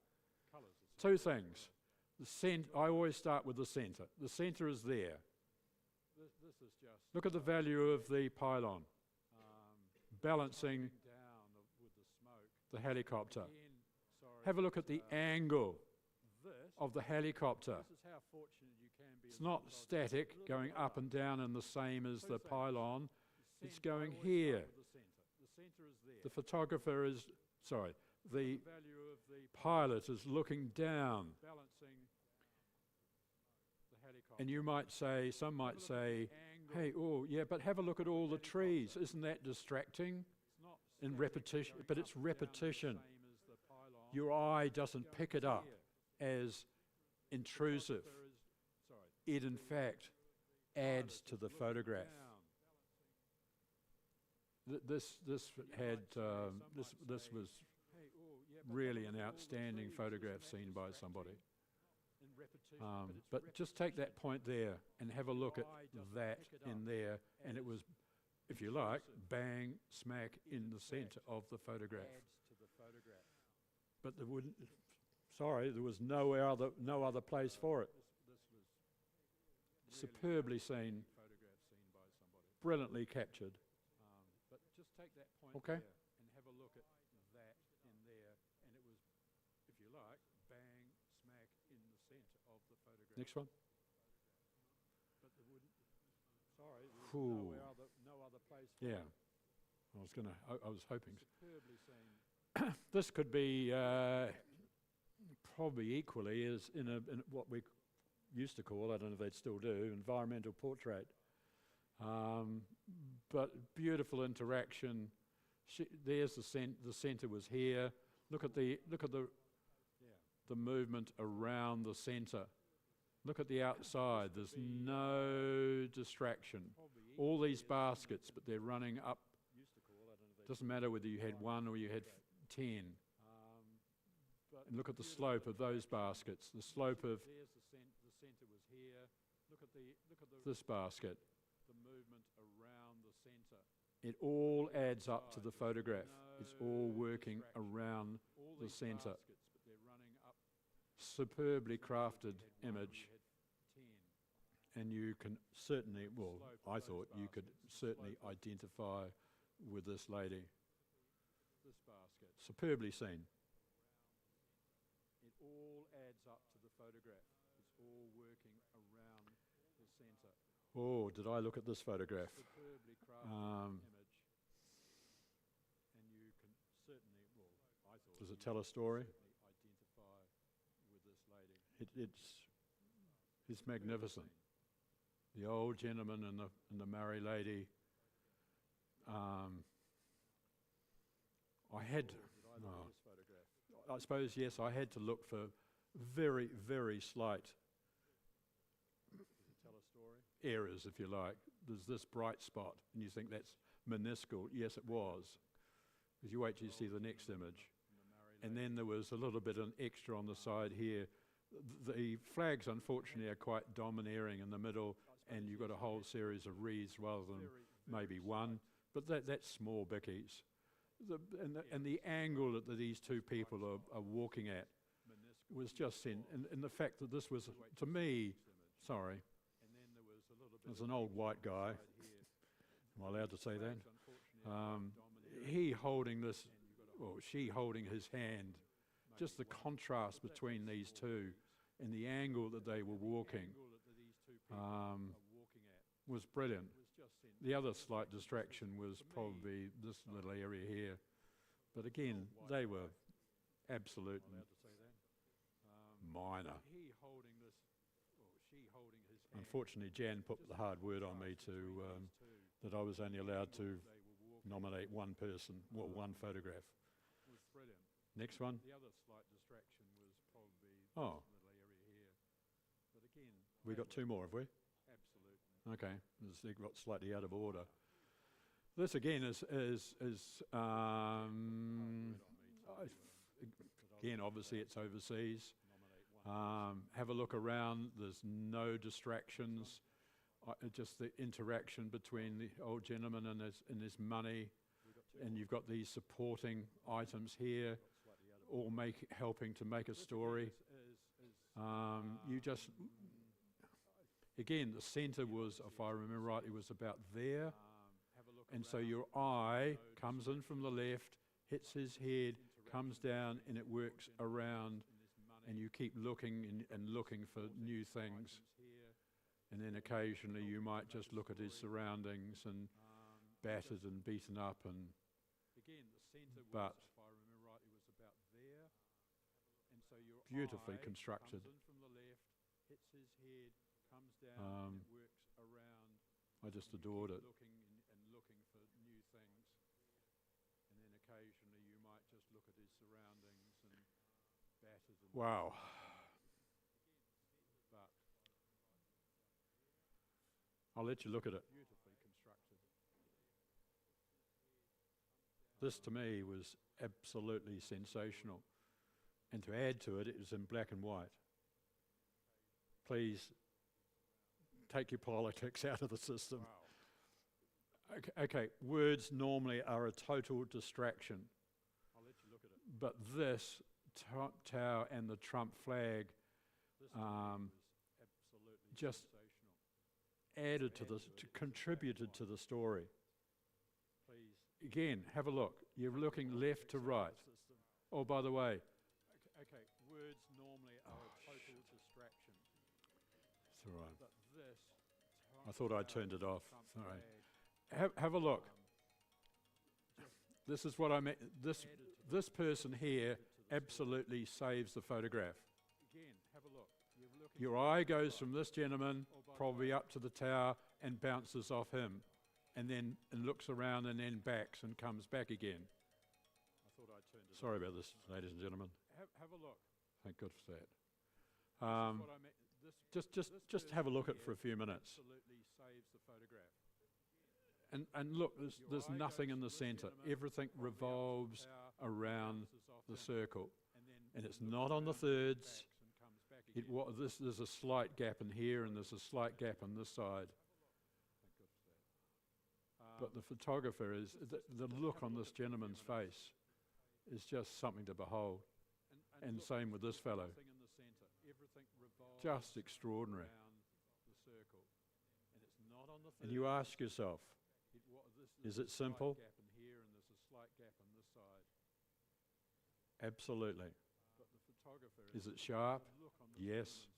Two things. I always start with the centre. The centre is there. Look at the value of the pylon. Balancing the helicopter. Have a look at the angle of the helicopter. It's not static, going up and down and the same as the pylon. It's going here. The photographer is, the pilot is looking down. And you might say, some might say, hey, oh yeah, but have a look at all the trees. Isn't that distracting? In repetition, but it's repetition. Your eye doesn't pick it up as intrusive. It in fact adds to the photograph. This was really an outstanding photograph seen by somebody. But just take that point there and have a look at that in there, and it was, if you like, bang, smack in the centre of the photograph. But there was no other place for it. Superbly seen, brilliantly captured. But just take that point there and have a look at that in there, and it was, if you like, bang, smack in the centre of the photograph. Next one. But there was no other place for it. I was hoping. This could be probably equally as in what we used to call, I don't know if they'd still do, environmental portrait. But beautiful interaction. There's the centre was here. Look at the movement around the centre. Look at the outside. There's no distraction. All these baskets, but they're running up. Doesn't matter whether you had one or you had 10. And look at the slope of those baskets. The slope of this basket. It all adds up to the photograph. It's all working around the centre. Superbly crafted image. And you can certainly, I thought you could certainly identify with this lady. Superbly seen. It all adds up to the photograph. It's all working around the centre. Oh, did I look at this photograph? Superbly crafted image. And you can certainly, I thought. Does it tell a story? Identify with this lady. It's magnificent. The old gentleman and the married lady. I suppose, yes, I had to look for very, very slight errors, if you like. There's this bright spot, and you think that's minuscule. Yes, it was. Because you wait till you see the next image. and then there was a little bit an extra on the side here. The flags, unfortunately, are quite domineering in the middle, and you've got a whole series of wreaths rather than maybe one, but that's small bickies. And the angle that these two people are walking at was just in the fact that this was, to me, sorry, there's an old white guy, am I allowed to say that? He holding this, or she holding his hand, just the contrast between these two and the angle that they were walking was brilliant. The other slight distraction was probably this little area here. But again, they were absolute minor. Unfortunately, Jan put the hard word on me that I was only allowed to nominate one person, well, one photograph. Next one. Oh. We got two more, have we? Okay, they got slightly out of order. This again is again, obviously it's overseas. Have a look around, there's no distractions, just the interaction between the old gentleman and his money, and you've got these supporting items here, all helping to make a story. You just, again, the centre was, if I remember rightly, was about there. And so your eye comes in from the left, hits his head, comes down, and it works around, and you keep looking and looking for new things. And then occasionally you might just look at his surroundings and battered and beaten up, and but beautifully constructed. I just adored it. Wow. I'll let you look at it. This to me was absolutely sensational. And to add to it, it was in black and white. Please take your politics out of the system. Okay, words normally are a total distraction. But this tower and the Trump flag just added to this, contributed to the story. Again, have a look. You're looking left to right. Oh, by the way, okay, words normally are a total distraction. It's all right. I thought I turned it off. Sorry. Have a look. This is what I meant. This person here absolutely saves the photograph. Your eye goes from this gentleman probably up to the tower and bounces off him, and then looks around and then backs and comes back again. Sorry about this, ladies and gentlemen. Have a look. Thank God for that. Just have a look at it for a few minutes. And look, there's nothing in the centre. Everything revolves around the circle, and it's not on the thirds. There's a slight gap in here, and there's a slight gap on this side. But the photographer is, the look on this gentleman's face is just something to behold. And same with this fellow. Just extraordinary. And you ask yourself, is it simple? Absolutely. Is it sharp? Yes.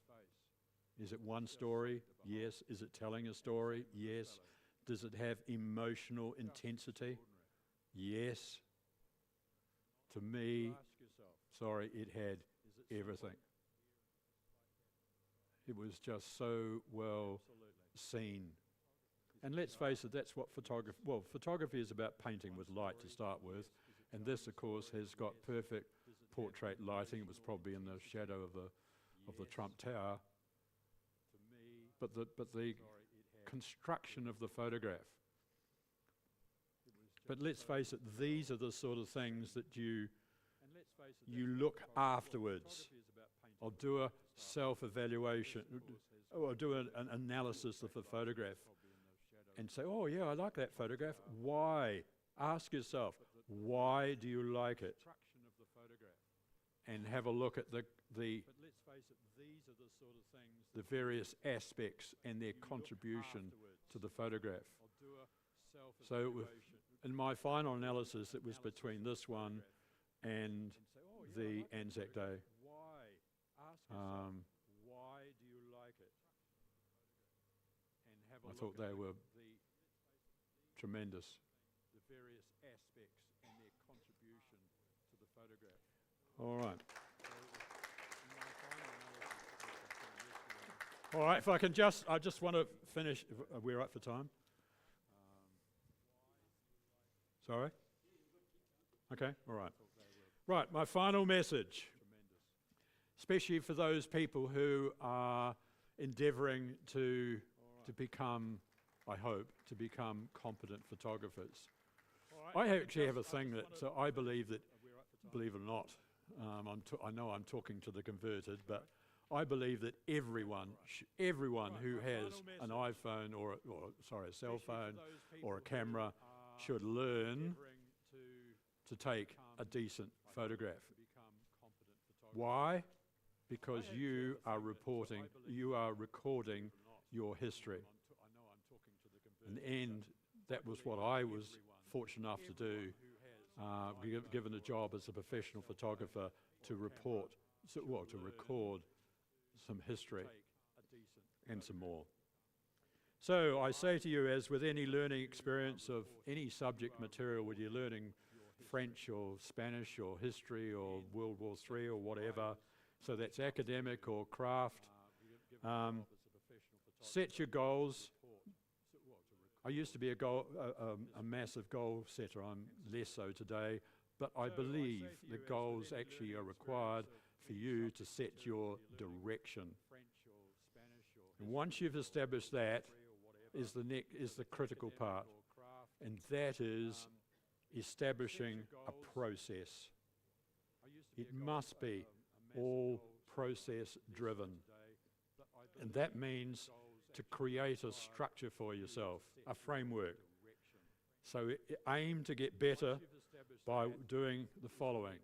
Is it one story? Yes. Is it telling a story? Yes. Does it have emotional intensity? Yes. To me, sorry, it had everything. It was just so well seen. And let's face it, that's what photography is about, painting with light to start with. And this, of course, has got perfect portrait lighting. It was probably in the shadow of the Trump Tower. But the construction of the photograph. But let's face it, these are the sort of things that you you look afterwards. I'll do a self-evaluation, or do an analysis of the photograph and say, oh yeah, I like that photograph. Why? Ask yourself, why do you like it? And have a look at the various aspects and their contribution to the photograph. So in my final analysis, it was between this one and the Anzac Day. I thought they were tremendous. All right. All right, if I can I just want to finish. We're up for time. Sorry? Okay, all right. Right, my final message, especially for those people who are endeavouring to become, I hope, to become competent photographers. I actually have a thing that, so I believe that, believe it or not, I know I'm talking to the converted, but I believe that everyone who has an iPhone or a cell phone or a camera should learn to take a decent photograph. Why? Because you are recording your history. And that was what I was fortunate enough to do, given a job as a professional photographer, to record some history and some more. So I say to you, as with any learning experience of any subject material, whether you're learning French or Spanish or history or World War III or whatever, so that's academic or craft, set your goals. I used to be a massive goal setter. I'm less so today, but I believe that goals actually are required for you to set your direction. And once you've established that, is the critical part, and that is establishing a process. It must be all process driven, and that means to create a structure for yourself, a framework. So aim to get better by doing the following: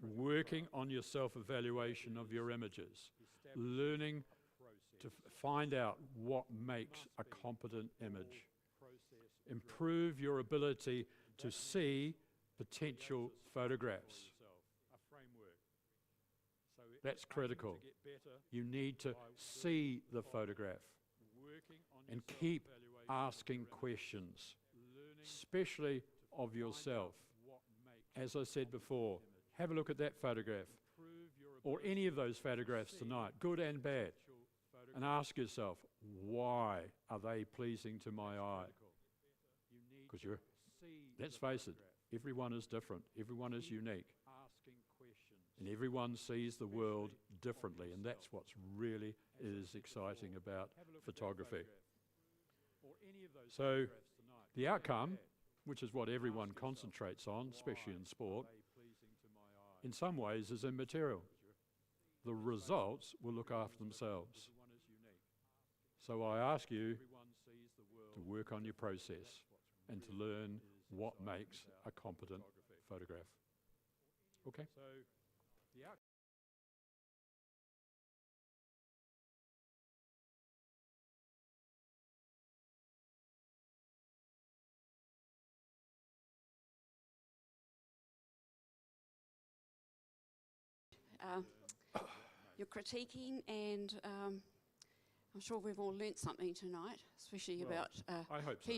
working on your self-evaluation of your images, learning to find out what makes a competent image, improve your ability to see potential photographs. That's critical. You need to see the photograph and keep asking questions, especially of yourself. As I said before, have a look at that photograph or any of those photographs tonight, good and bad, and ask yourself, why are they pleasing to my eye? Because let's face it, everyone is different, everyone is unique, and everyone sees the world differently, and that's what's really is exciting about photography. So the outcome, which is what everyone concentrates on, especially in sport, in some ways is immaterial. The results will look after themselves. So I ask you to work on your process and to learn what makes a competent photograph. Okay? Your critiquing, and I'm sure we've all learnt something tonight, especially about I hope so.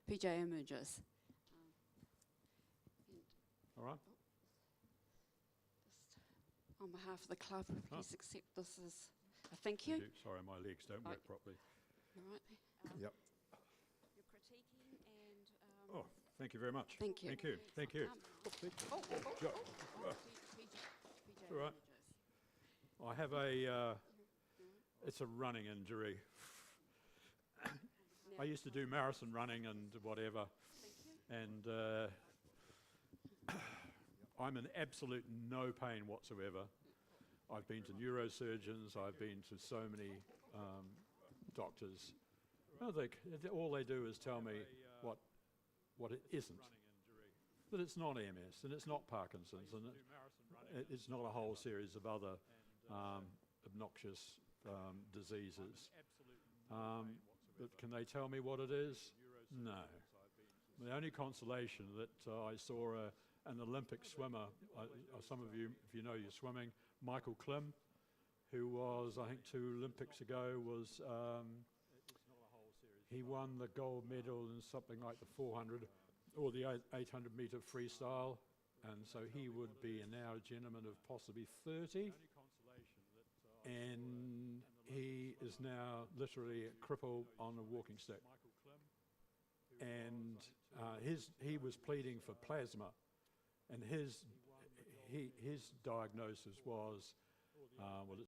PJ images. All right. Just on behalf of the club, please accept this as a thank you. Sorry, my legs don't work properly. All right. Yep. Your critiquing and... Oh, thank you very much. Thank you. Thank you. Thank you. PJ All right. I have it's a running injury. I used to do marathon running and whatever, and I'm in absolute no pain whatsoever. I've been to neurosurgeons, I've been to so many doctors. All they do is tell me what it isn't. That it's not MS, and it's not Parkinson's, and it's not a whole series of other obnoxious diseases. But can they tell me what it is? No. The only consolation that I saw an Olympic swimmer, some of you, if you know your swimming, Michael Klim, who was, I think 2 Olympics ago, he won the gold medal in something like the 400 or the 800 metre freestyle, and so he would be now a gentleman of possibly 30, and he is now literally a cripple on a walking stick. And he was pleading for plasma, and his diagnosis was, well,